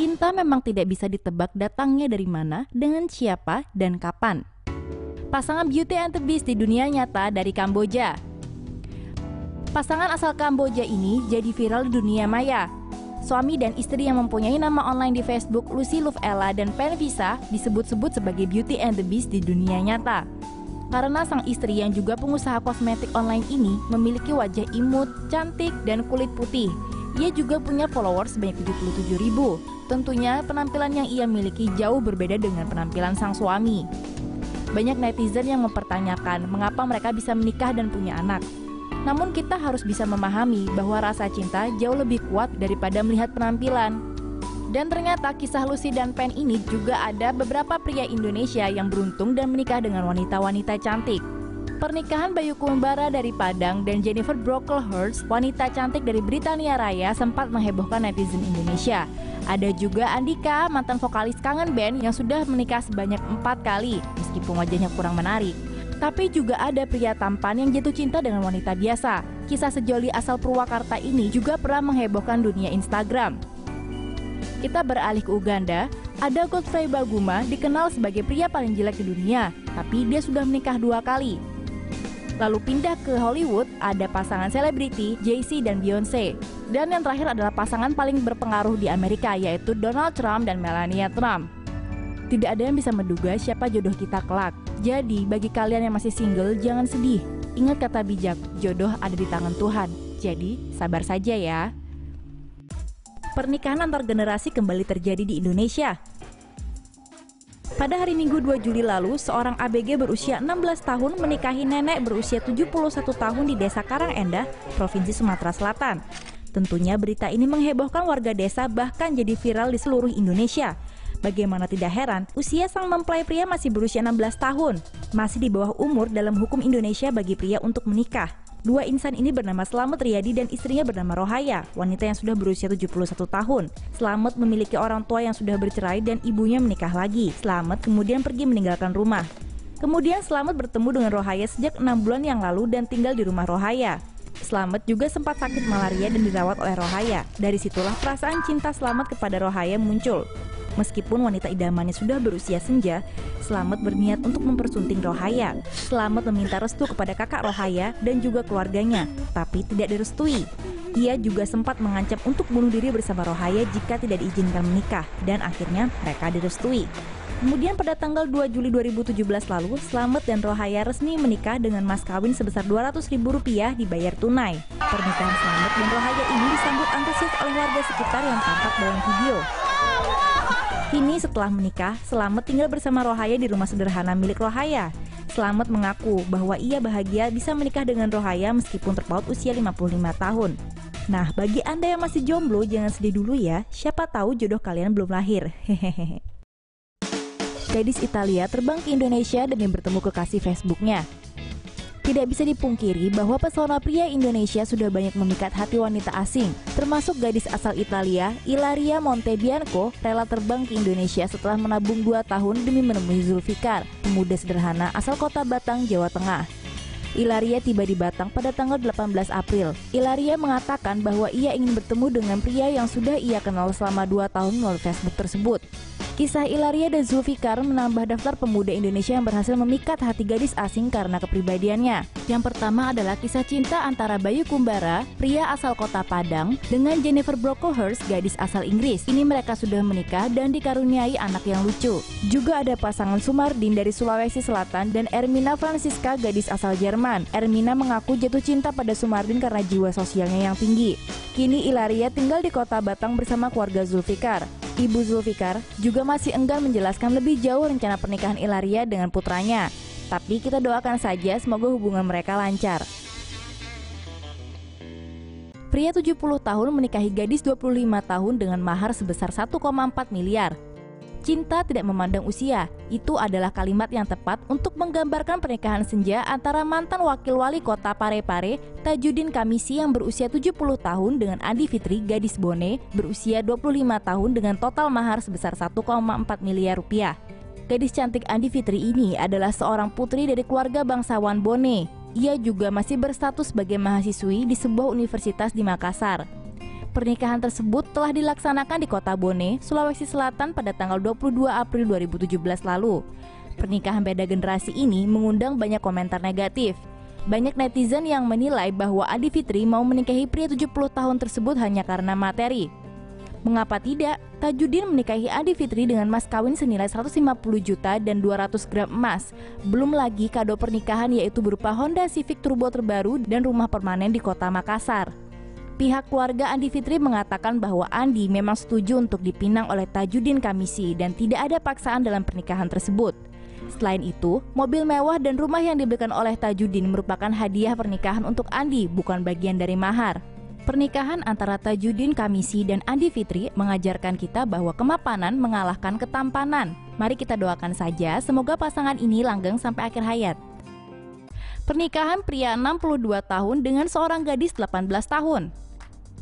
Cinta memang tidak bisa ditebak datangnya dari mana, dengan siapa, dan kapan. Pasangan Beauty and the Beast di dunia nyata dari Kamboja. Pasangan asal Kamboja ini jadi viral di dunia maya. Suami dan istri yang mempunyai nama online di Facebook, Lucy Love Ella dan Pen Visa, disebut-sebut sebagai Beauty and the Beast di dunia nyata. Karena sang istri yang juga pengusaha kosmetik online ini memiliki wajah imut, cantik, dan kulit putih. Ia juga punya followers sebanyak 77.000. Tentunya penampilan yang ia miliki jauh berbeda dengan penampilan sang suami. Banyak netizen yang mempertanyakan mengapa mereka bisa menikah dan punya anak. Namun kita harus bisa memahami bahwa rasa cinta jauh lebih kuat daripada melihat penampilan. Dan ternyata kisah Lucy dan Pen ini juga ada beberapa pria Indonesia yang beruntung dan menikah dengan wanita-wanita cantik. Pernikahan Bayu Kumbara dari Padang dan Jennifer Brocklehurst, wanita cantik dari Britania Raya, sempat menghebohkan netizen Indonesia. Ada juga Andika, mantan vokalis Kangen Band yang sudah menikah sebanyak 4 kali, meskipun wajahnya kurang menarik. Tapi juga ada pria tampan yang jatuh cinta dengan wanita biasa. Kisah sejoli asal Purwakarta ini juga pernah menghebohkan dunia Instagram. Kita beralih ke Uganda, ada Godfrey Baguma dikenal sebagai pria paling jelek di dunia, tapi dia sudah menikah 2 kali. Lalu pindah ke Hollywood, ada pasangan selebriti Jay-Z dan Beyonce. Dan yang terakhir adalah pasangan paling berpengaruh di Amerika, yaitu Donald Trump dan Melania Trump. Tidak ada yang bisa menduga siapa jodoh kita kelak. Jadi, bagi kalian yang masih single, jangan sedih. Ingat kata bijak, jodoh ada di tangan Tuhan. Jadi, sabar saja ya. Pernikahan antar generasi kembali terjadi di Indonesia. Pada hari Minggu 2 Juli lalu, seorang ABG berusia 16 tahun menikahi nenek berusia 71 tahun di Desa Karangendah, Provinsi Sumatera Selatan. Tentunya berita ini menghebohkan warga desa, bahkan jadi viral di seluruh Indonesia. Bagaimana tidak heran, usia sang mempelai pria masih berusia 16 tahun. Masih di bawah umur dalam hukum Indonesia bagi pria untuk menikah. Dua insan ini bernama Slamet Riyadi dan istrinya bernama Rohaya, wanita yang sudah berusia 71 tahun. Slamet memiliki orang tua yang sudah bercerai dan ibunya menikah lagi. Slamet kemudian pergi meninggalkan rumah. Kemudian Slamet bertemu dengan Rohaya sejak 6 bulan yang lalu dan tinggal di rumah Rohaya. Slamet juga sempat sakit malaria dan dirawat oleh Rohaya. Dari situlah perasaan cinta Slamet kepada Rohaya muncul. Meskipun wanita idamannya sudah berusia senja, Slamet berniat untuk mempersunting Rohaya. Slamet meminta restu kepada kakak Rohaya dan juga keluarganya, tapi tidak direstui. Ia juga sempat mengancam untuk bunuh diri bersama Rohaya jika tidak diizinkan menikah, dan akhirnya mereka direstui. Kemudian pada tanggal 2 Juli 2017 lalu, Slamet dan Rohaya resmi menikah dengan mas kawin sebesar Rp200.000 dibayar tunai. Pernikahan Slamet dan Rohaya ini disambut antusias oleh warga sekitar yang tampak dalam video. Kini setelah menikah, Slamet tinggal bersama Rohaya di rumah sederhana milik Rohaya. Slamet mengaku bahwa ia bahagia bisa menikah dengan Rohaya meskipun terpaut usia 55 tahun. Nah, bagi Anda yang masih jomblo, jangan sedih dulu ya. Siapa tahu jodoh kalian belum lahir. Hehehe. Gadis Italia terbang ke Indonesia demi bertemu kekasih Facebooknya. Tidak bisa dipungkiri bahwa pesona pria Indonesia sudah banyak memikat hati wanita asing, termasuk gadis asal Italia, Ilaria Montebianco, rela terbang ke Indonesia setelah menabung 2 tahun demi menemui Zulfikar, pemuda sederhana asal kota Batang, Jawa Tengah. Ilaria tiba di Batang pada tanggal 18 April. Ilaria mengatakan bahwa ia ingin bertemu dengan pria yang sudah ia kenal selama 2 tahun melalui Facebook tersebut. Kisah Ilaria dan Zulfikar menambah daftar pemuda Indonesia yang berhasil memikat hati gadis asing karena kepribadiannya. Yang pertama adalah kisah cinta antara Bayu Kumbara, pria asal kota Padang, dengan Jennifer Brocklehurst, gadis asal Inggris. Ini mereka sudah menikah dan dikaruniai anak yang lucu. Juga ada pasangan Sumardin dari Sulawesi Selatan dan Ermina Francisca, gadis asal Jerman. Ermina mengaku jatuh cinta pada Sumardin karena jiwa sosialnya yang tinggi. Kini Ilaria tinggal di kota Batang bersama keluarga Zulfikar. Ibu Zulfikar juga masih enggan menjelaskan lebih jauh rencana pernikahan Ilaria dengan putranya. Tapi kita doakan saja semoga hubungan mereka lancar. Pria 70 tahun menikahi gadis 25 tahun dengan mahar sebesar 1,4 miliar. Cinta tidak memandang usia, itu adalah kalimat yang tepat untuk menggambarkan pernikahan senja antara mantan wakil wali kota Parepare, Tajudin Kamisi yang berusia 70 tahun dengan Andi Fitri, gadis Bone, berusia 25 tahun dengan total mahar sebesar 1,4 miliar rupiah. Gadis cantik Andi Fitri ini adalah seorang putri dari keluarga bangsawan Bone. Ia juga masih berstatus sebagai mahasiswi di sebuah universitas di Makassar. Pernikahan tersebut telah dilaksanakan di kota Bone, Sulawesi Selatan pada tanggal 22 April 2017 lalu. Pernikahan beda generasi ini mengundang banyak komentar negatif. Banyak netizen yang menilai bahwa Adi Fitri mau menikahi pria 70 tahun tersebut hanya karena materi. Mengapa tidak? Tajudin menikahi Adi Fitri dengan mas kawin senilai 150 juta dan 200 gram emas. Belum lagi kado pernikahan yaitu berupa Honda Civic Turbo terbaru dan rumah permanen di kota Makassar. Pihak keluarga Adi Fitri mengatakan bahwa Andi memang setuju untuk dipinang oleh Tajudin Kamisi dan tidak ada paksaan dalam pernikahan tersebut. Selain itu, mobil mewah dan rumah yang diberikan oleh Tajudin merupakan hadiah pernikahan untuk Andi, bukan bagian dari mahar. Pernikahan antara Tajudin Kamisi dan Andi Fitri mengajarkan kita bahwa kemapanan mengalahkan ketampanan. Mari kita doakan saja semoga pasangan ini langgeng sampai akhir hayat. Pernikahan pria 62 tahun dengan seorang gadis 18 tahun.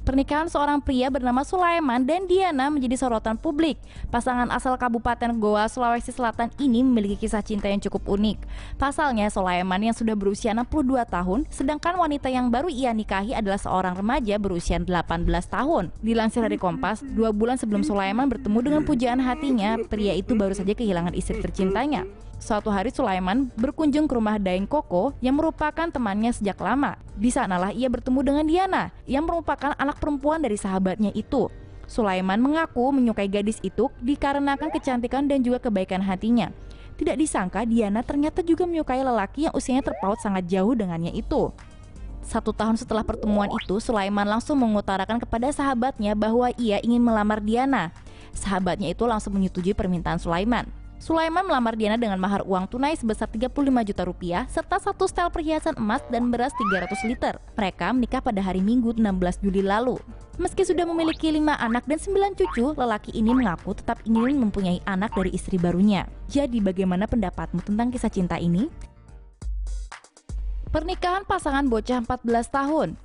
Pernikahan seorang pria bernama Sulaiman dan Diana menjadi sorotan publik. Pasangan asal Kabupaten Goa, Sulawesi Selatan ini memiliki kisah cinta yang cukup unik. Pasalnya, Sulaiman yang sudah berusia 62 tahun, sedangkan wanita yang baru ia nikahi adalah seorang remaja berusia 18 tahun. Dilansir dari Kompas, 2 bulan sebelum Sulaiman bertemu dengan pujaan hatinya, pria itu baru saja kehilangan istri tercintanya. Suatu hari Sulaiman berkunjung ke rumah Daeng Koko yang merupakan temannya sejak lama. Di sanalah ia bertemu dengan Diana yang merupakan anak perempuan dari sahabatnya itu. Sulaiman mengaku menyukai gadis itu dikarenakan kecantikan dan juga kebaikan hatinya. Tidak disangka Diana ternyata juga menyukai lelaki yang usianya terpaut sangat jauh dengannya itu. 1 tahun setelah pertemuan itu, Sulaiman langsung mengutarakan kepada sahabatnya bahwa ia ingin melamar Diana. Sahabatnya itu langsung menyetujui permintaan Sulaiman. Sulaiman melamar Diana dengan mahar uang tunai sebesar 35 juta rupiah serta 1 setel perhiasan emas dan beras 300 liter. Mereka menikah pada hari Minggu 16 Juli lalu. Meski sudah memiliki 5 anak dan 9 cucu, lelaki ini mengaku tetap ingin mempunyai anak dari istri barunya. Jadi bagaimana pendapatmu tentang kisah cinta ini? Pernikahan pasangan bocah 14 tahun.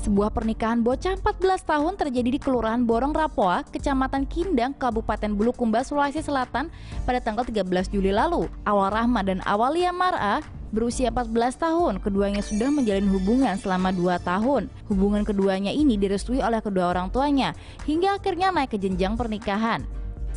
Sebuah pernikahan bocah 14 tahun terjadi di Kelurahan Borong Rapoa, Kecamatan Kindang, Kabupaten Bulukumba, Sulawesi Selatan pada tanggal 13 Juli lalu. Awal Rahma dan Awalia Mar'a berusia 14 tahun, keduanya sudah menjalin hubungan selama 2 tahun. Hubungan keduanya ini direstui oleh kedua orang tuanya, hingga akhirnya naik ke jenjang pernikahan.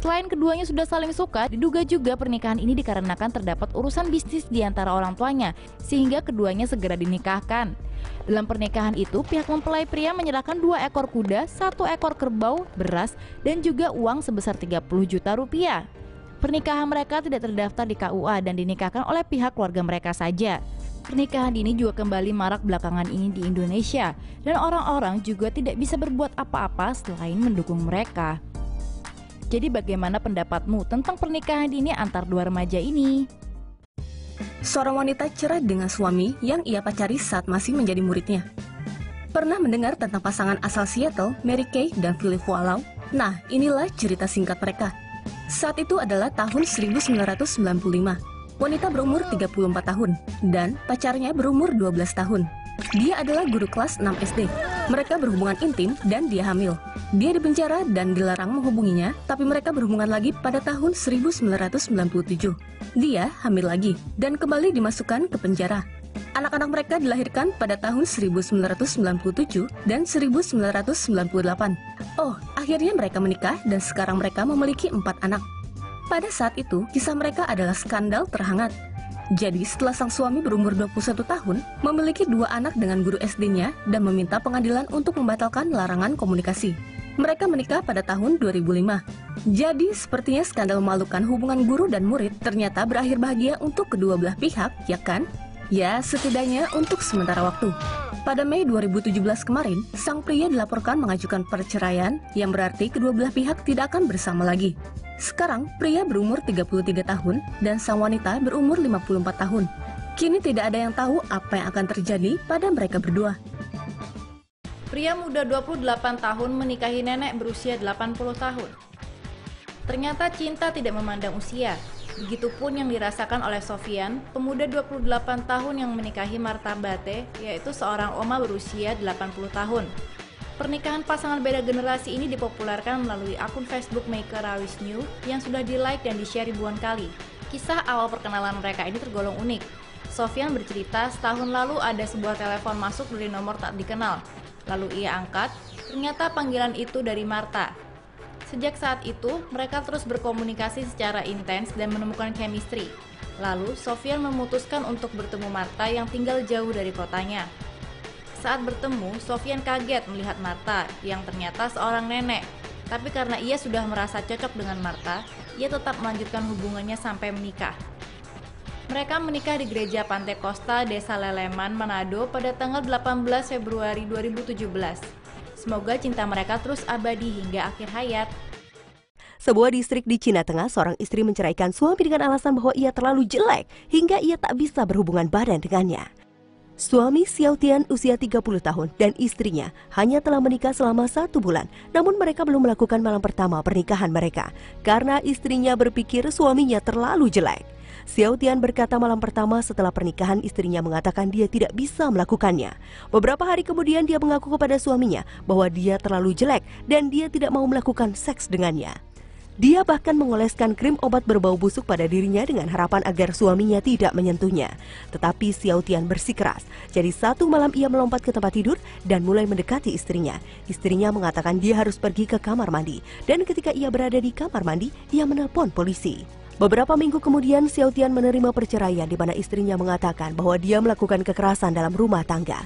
Selain keduanya sudah saling suka, diduga juga pernikahan ini dikarenakan terdapat urusan bisnis di antara orang tuanya, sehingga keduanya segera dinikahkan. Dalam pernikahan itu, pihak mempelai pria menyerahkan 2 ekor kuda, 1 ekor kerbau, beras, dan juga uang sebesar 30 juta rupiah. Pernikahan mereka tidak terdaftar di KUA dan dinikahkan oleh pihak keluarga mereka saja. Pernikahan ini juga kembali marak belakangan ini di Indonesia, dan orang-orang juga tidak bisa berbuat apa-apa selain mendukung mereka. Jadi bagaimana pendapatmu tentang pernikahan dini antar 2 remaja ini? Seorang wanita cerai dengan suami yang ia pacari saat masih menjadi muridnya. Pernah mendengar tentang pasangan asal Seattle, Mary Kay dan Philip Walau? Nah, inilah cerita singkat mereka. Saat itu adalah tahun 1995. Wanita berumur 34 tahun dan pacarnya berumur 12 tahun. Dia adalah guru kelas 6 SD. Mereka berhubungan intim dan dia hamil. Dia dipenjara dan dilarang menghubunginya, tapi mereka berhubungan lagi pada tahun 1997. Dia hamil lagi dan kembali dimasukkan ke penjara. Anak-anak mereka dilahirkan pada tahun 1997 dan 1998. Oh, akhirnya mereka menikah dan sekarang mereka memiliki 4 anak. Pada saat itu, kisah mereka adalah skandal terhangat. Jadi setelah sang suami berumur 21 tahun, memiliki 2 anak dengan guru SD-nya dan meminta pengadilan untuk membatalkan larangan komunikasi. Mereka menikah pada tahun 2005. Jadi sepertinya skandal memalukan hubungan guru dan murid ternyata berakhir bahagia untuk kedua belah pihak, ya kan? Ya, setidaknya untuk sementara waktu. Pada Mei 2017 kemarin, sang pria dilaporkan mengajukan perceraian yang berarti kedua belah pihak tidak akan bersama lagi. Sekarang, pria berumur 33 tahun dan sang wanita berumur 54 tahun. Kini tidak ada yang tahu apa yang akan terjadi pada mereka berdua. Pria muda 28 tahun menikahi nenek berusia 80 tahun. Ternyata cinta tidak memandang usia. Begitupun yang dirasakan oleh Sofian, pemuda 28 tahun yang menikahi Marta Bate, yaitu seorang oma berusia 80 tahun. Pernikahan pasangan beda generasi ini dipopulerkan melalui akun Facebook Maker Rawis New yang sudah di-like dan di-share ribuan kali. Kisah awal perkenalan mereka ini tergolong unik. Sofian bercerita setahun lalu ada sebuah telepon masuk dari nomor tak dikenal. Lalu ia angkat, ternyata panggilan itu dari Martha. Sejak saat itu, mereka terus berkomunikasi secara intens dan menemukan chemistry. Lalu, Sofyan memutuskan untuk bertemu Martha yang tinggal jauh dari kotanya. Saat bertemu, Sofyan kaget melihat Martha yang ternyata seorang nenek. Tapi karena ia sudah merasa cocok dengan Martha, ia tetap melanjutkan hubungannya sampai menikah. Mereka menikah di gereja Pantai Costa, Desa Leleman, Manado pada tanggal 18 Februari 2017. Semoga cinta mereka terus abadi hingga akhir hayat. Sebuah distrik di Cina Tengah, seorang istri menceraikan suami dengan alasan bahwa ia terlalu jelek hingga ia tak bisa berhubungan badan dengannya. Suami Xiao Tian usia 30 tahun dan istrinya hanya telah menikah selama 1 bulan, namun mereka belum melakukan malam pertama pernikahan mereka karena istrinya berpikir suaminya terlalu jelek. Xiao Tian berkata malam pertama setelah pernikahan istrinya mengatakan dia tidak bisa melakukannya. Beberapa hari kemudian dia mengaku kepada suaminya bahwa dia terlalu jelek dan dia tidak mau melakukan seks dengannya. Dia bahkan mengoleskan krim obat berbau busuk pada dirinya dengan harapan agar suaminya tidak menyentuhnya. Tetapi Xiao Tian bersikeras. Jadi satu malam ia melompat ke tempat tidur dan mulai mendekati istrinya. Istrinya mengatakan dia harus pergi ke kamar mandi. Dan ketika ia berada di kamar mandi, ia menelpon polisi. Beberapa minggu kemudian, Xiao Tian menerima perceraian di mana istrinya mengatakan bahwa dia melakukan kekerasan dalam rumah tangga.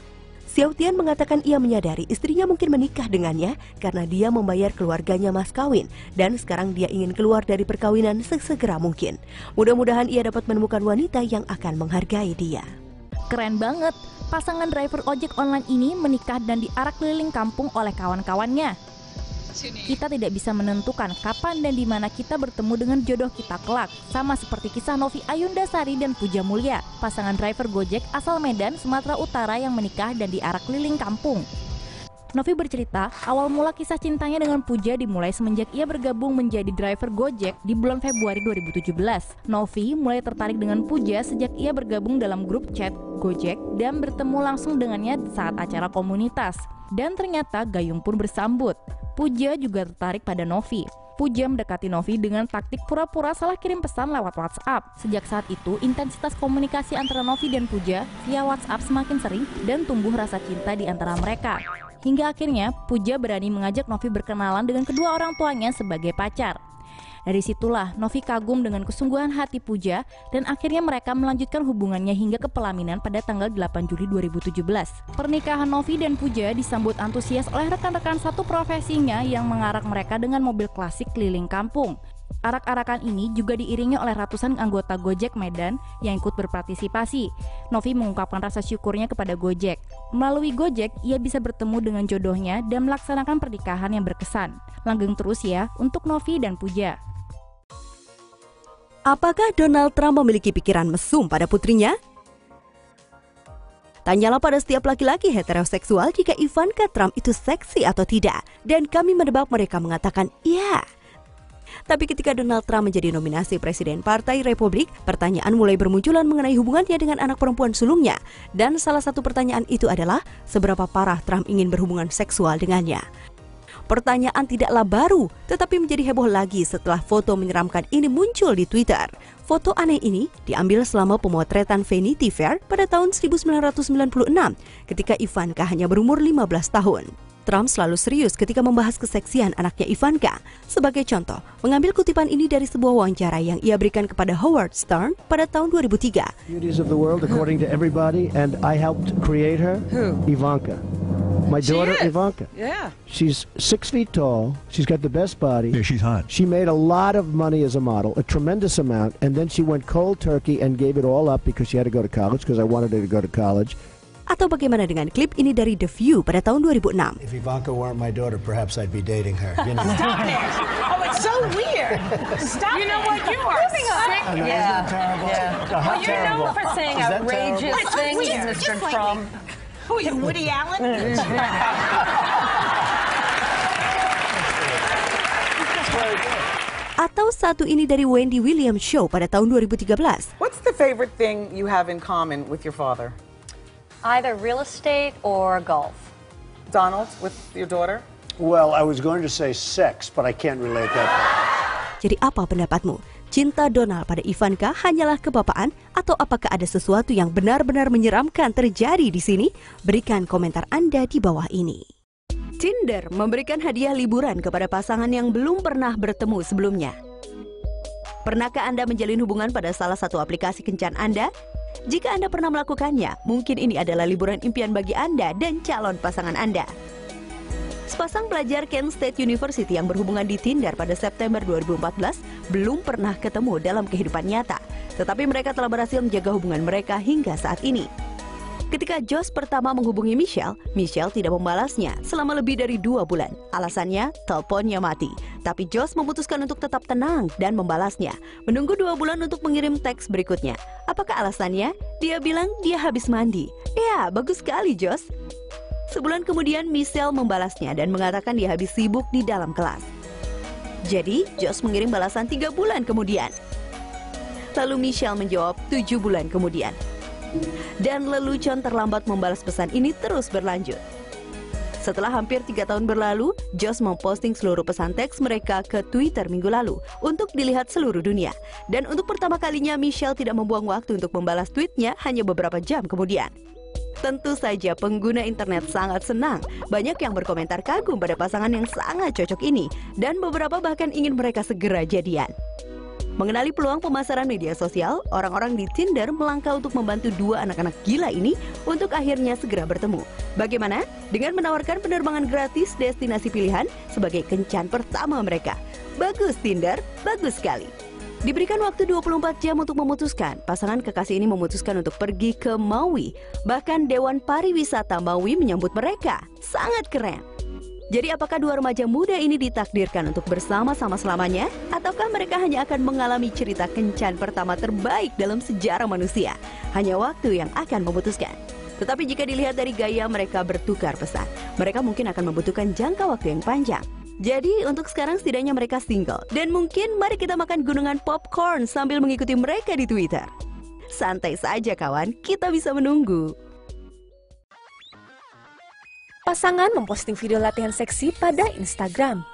Xiao Tian mengatakan ia menyadari istrinya mungkin menikah dengannya karena dia membayar keluarganya mas kawin dan sekarang dia ingin keluar dari perkawinan sesegera mungkin. Mudah-mudahan ia dapat menemukan wanita yang akan menghargai dia. Keren banget, pasangan driver ojek online ini menikah dan diarak keliling kampung oleh kawan-kawannya. Kita tidak bisa menentukan kapan dan di mana kita bertemu dengan jodoh kita kelak. Sama seperti kisah Novi Ayundasari dan Puja Mulya, pasangan driver Gojek asal Medan, Sumatera Utara yang menikah dan diarak keliling kampung. Novi bercerita, awal mula kisah cintanya dengan Puja dimulai semenjak ia bergabung menjadi driver Gojek di bulan Februari 2017. Novi mulai tertarik dengan Puja sejak ia bergabung dalam grup chat Gojek dan bertemu langsung dengannya saat acara komunitas. Dan ternyata gayung pun bersambut. Puja juga tertarik pada Novi. Puja mendekati Novi dengan taktik pura-pura salah kirim pesan lewat WhatsApp. Sejak saat itu, intensitas komunikasi antara Novi dan Puja via WhatsApp semakin sering dan tumbuh rasa cinta di antara mereka. Hingga akhirnya, Puja berani mengajak Novi berkenalan dengan kedua orang tuanya sebagai pacar. Dari situlah Novi kagum dengan kesungguhan hati Puja dan akhirnya mereka melanjutkan hubungannya hingga ke pelaminan pada tanggal 8 Juli 2017. Pernikahan Novi dan Puja disambut antusias oleh rekan-rekan satu profesinya yang mengarak mereka dengan mobil klasik keliling kampung. Arak-arakan ini juga diiringi oleh ratusan anggota Gojek Medan yang ikut berpartisipasi. Novi mengungkapkan rasa syukurnya kepada Gojek. Melalui Gojek, ia bisa bertemu dengan jodohnya dan melaksanakan pernikahan yang berkesan. Langgeng terus ya untuk Novi dan Puja. Apakah Donald Trump memiliki pikiran mesum pada putrinya? Tanyalah pada setiap laki-laki heteroseksual jika Ivanka Trump itu seksi atau tidak. Dan kami menebak mereka mengatakan iya. Tapi ketika Donald Trump menjadi nominasi Presiden Partai Republik, pertanyaan mulai bermunculan mengenai hubungannya dengan anak perempuan sulungnya. Dan salah satu pertanyaan itu adalah, seberapa parah Trump ingin berhubungan seksual dengannya? Pertanyaan tidaklah baru, tetapi menjadi heboh lagi setelah foto menyeramkan ini muncul di Twitter. Foto aneh ini diambil selama pemotretan Vanity Fair pada tahun 1996, ketika Ivanka hanya berumur 15 tahun. Trump selalu serius ketika membahas keseksian anaknya Ivanka. Sebagai contoh, mengambil kutipan ini dari sebuah wawancara yang ia berikan kepada Howard Stern pada tahun 2003. Beauties of the world according to everybody, and I helped create her. Who? Ivanka. My daughter Ivanka. Yeah. She's 6 feet tall. She's got the best body. Yeah, she's hot. She made a lot of money as a model, a tremendous amount, and then she went cold turkey and gave it all up because she had to go to college, because I wanted her to go to college. Atau bagaimana dengan klip ini dari The View pada tahun 2006? If Ivanka weren't my daughter, perhaps I'd be dating her. You know? Stop it! Oh, it's so weird. Stop it! You know what? You are sick. I know, isn't that terrible? Well, you're known for saying Is that outrageous terrible? things, Mr. Trump. Who are you, Woody Allen? Atau satu ini dari Wendy Williams Show pada tahun 2013. What's the favorite thing you have in common with your father? Either real estate or golf. Donald, with your daughter? Well, I was going to say sex, but I can't relate that. Jadi apa pendapatmu? Cinta Donald pada Ivanka hanyalah kebapaan atau apakah ada sesuatu yang benar-benar menyeramkan terjadi di sini? Berikan komentar Anda di bawah ini. Tinder memberikan hadiah liburan kepada pasangan yang belum pernah bertemu sebelumnya. Pernahkah Anda menjalin hubungan pada salah satu aplikasi kencan Anda? Jika Anda pernah melakukannya, mungkin ini adalah liburan impian bagi Anda dan calon pasangan Anda. Sepasang pelajar Kent State University yang berhubungan di Tinder pada September 2014 belum pernah ketemu dalam kehidupan nyata, tetapi mereka telah berhasil menjaga hubungan mereka hingga saat ini. Ketika Josh pertama menghubungi Michelle, Michelle tidak membalasnya selama lebih dari 2 bulan. Alasannya, teleponnya mati. Tapi Josh memutuskan untuk tetap tenang dan membalasnya, menunggu 2 bulan untuk mengirim teks berikutnya. Apakah alasannya? Dia bilang dia habis mandi. Ya, bagus sekali Josh. Sebulan kemudian Michelle membalasnya dan mengatakan dia habis sibuk di dalam kelas. Jadi, Josh mengirim balasan 3 bulan kemudian. Lalu Michelle menjawab 7 bulan kemudian. Dan lelucon terlambat membalas pesan ini terus berlanjut. Setelah hampir 3 tahun berlalu, Josh memposting seluruh pesan teks mereka ke Twitter minggu lalu untuk dilihat seluruh dunia. Dan untuk pertama kalinya Michelle tidak membuang waktu untuk membalas tweetnya hanya beberapa jam kemudian. Tentu saja pengguna internet sangat senang. Banyak yang berkomentar kagum pada pasangan yang sangat cocok ini, dan beberapa bahkan ingin mereka segera jadian. Mengenali peluang pemasaran media sosial, orang-orang di Tinder melangkah untuk membantu 2 anak-anak gila ini untuk akhirnya segera bertemu. Bagaimana? Dengan menawarkan penerbangan gratis destinasi pilihan sebagai kencan pertama mereka. Bagus Tinder, bagus sekali. Diberikan waktu 24 jam untuk memutuskan, pasangan kekasih ini memutuskan untuk pergi ke Maui. Bahkan Dewan Pariwisata Maui menyambut mereka. Sangat keren. Jadi apakah 2 remaja muda ini ditakdirkan untuk bersama-sama selamanya? Ataukah mereka hanya akan mengalami cerita kencan pertama terbaik dalam sejarah manusia? Hanya waktu yang akan memutuskan. Tetapi jika dilihat dari gaya mereka bertukar pesan, mereka mungkin akan membutuhkan jangka waktu yang panjang. Jadi untuk sekarang setidaknya mereka single. Dan mungkin mari kita makan gunungan popcorn sambil mengikuti mereka di Twitter. Santai saja kawan, kita bisa menunggu. Pasangan memposting video latihan seksi pada Instagram.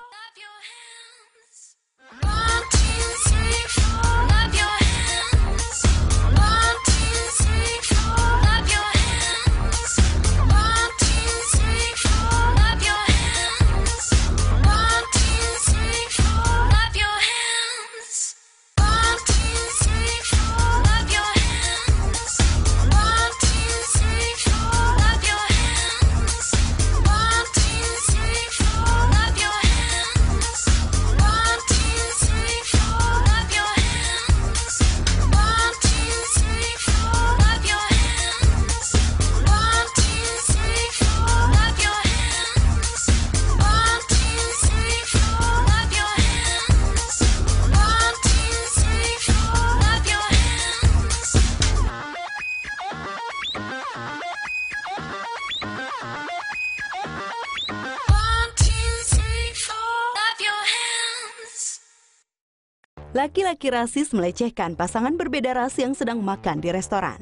Laki-laki rasis melecehkan pasangan berbeda ras yang sedang makan di restoran.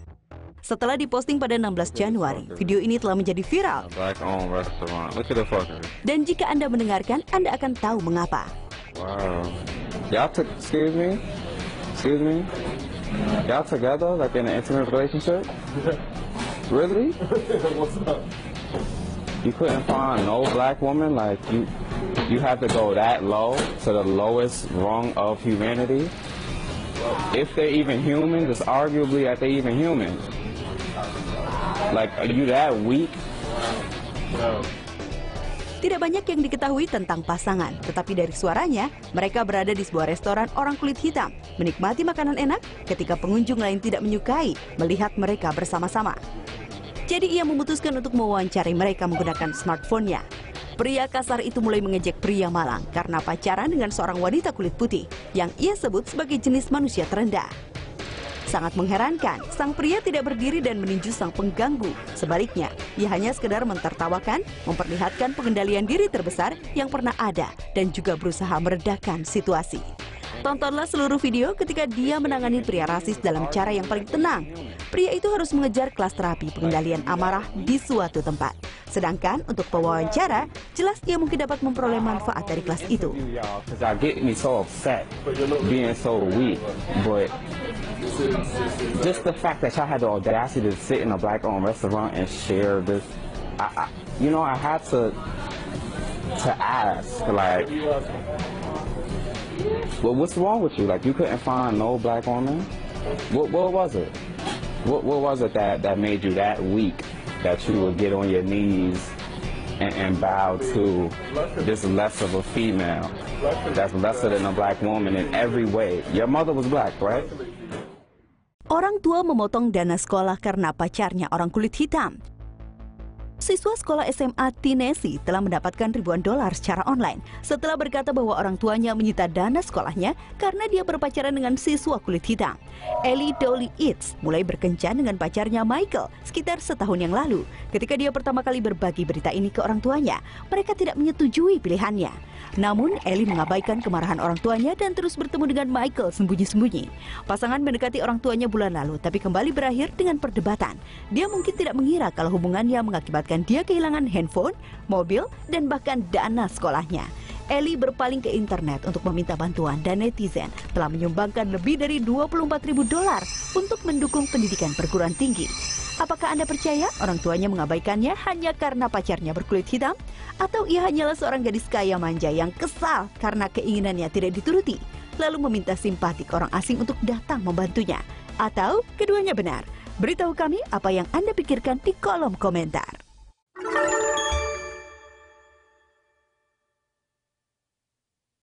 Setelah diposting pada 16 Januari, video ini telah menjadi viral. Dan jika Anda mendengarkan, Anda akan tahu mengapa. Wow. Excuse me? Y'all together, like in an intimate relationship? Really? What's up? You couldn't find no black woman, like you have to go that low to the lowest rung of humanity. If they're even human, just arguably that they're even human. Like, are you that weak? No. Tidak banyak yang diketahui tentang pasangan, tetapi dari suaranya, mereka berada di sebuah restoran orang kulit hitam, menikmati makanan enak ketika pengunjung lain tidak menyukai melihat mereka bersama-sama. Jadi ia memutuskan untuk mewawancarai mereka menggunakan smartphone-nya. Pria kasar itu mulai mengejek pria malang karena pacaran dengan seorang wanita kulit putih yang ia sebut sebagai jenis manusia terendah. Sangat mengherankan, sang pria tidak berdiri dan meninju sang pengganggu. Sebaliknya, ia hanya sekedar mentertawakan, memperlihatkan pengendalian diri terbesar yang pernah ada dan juga berusaha meredakan situasi. Tontonlah seluruh video ketika dia menangani pria rasis dalam cara yang paling tenang. Pria itu harus mengejar kelas terapi pengendalian amarah di suatu tempat. Sedangkan untuk pewawancara, jelas ia mungkin dapat memperoleh manfaat dari kelas itu. Just the fact that y'all had the audacity to sit in a black-owned restaurant and share this, I had to to ask, like, well, what's wrong with you? Like, you couldn't find no black woman? What was it? What was it that made you that weak that you would get on your knees and bow to this less of a female that's lesser than a black woman in every way? Your mother was black, right? Orang tua memotong dana sekolah karena pacarnya orang kulit hitam. Siswa sekolah SMA Tennessee telah mendapatkan ribuan dolar secara online setelah berkata bahwa orang tuanya menyita dana sekolahnya karena dia berpacaran dengan siswa kulit hitam. Ellie Dolly Eats mulai berkencan dengan pacarnya Michael sekitar setahun yang lalu. Ketika dia pertama kali berbagi berita ini ke orang tuanya, mereka tidak menyetujui pilihannya. Namun, Ellie mengabaikan kemarahan orang tuanya dan terus bertemu dengan Michael sembunyi-sembunyi. Pasangan mendekati orang tuanya bulan lalu, tapi kembali berakhir dengan perdebatan. Dia mungkin tidak mengira kalau hubungannya mengakibatkan dia kehilangan handphone, mobil, dan bahkan dana sekolahnya. Ellie berpaling ke internet untuk meminta bantuan dan netizen telah menyumbangkan lebih dari 24.000 dolar untuk mendukung pendidikan perguruan tinggi. Apakah Anda percaya orang tuanya mengabaikannya hanya karena pacarnya berkulit hitam? Atau ia hanyalah seorang gadis kaya manja yang kesal karena keinginannya tidak dituruti, lalu meminta simpatik orang asing untuk datang membantunya? Atau keduanya benar? Beritahu kami apa yang Anda pikirkan di kolom komentar.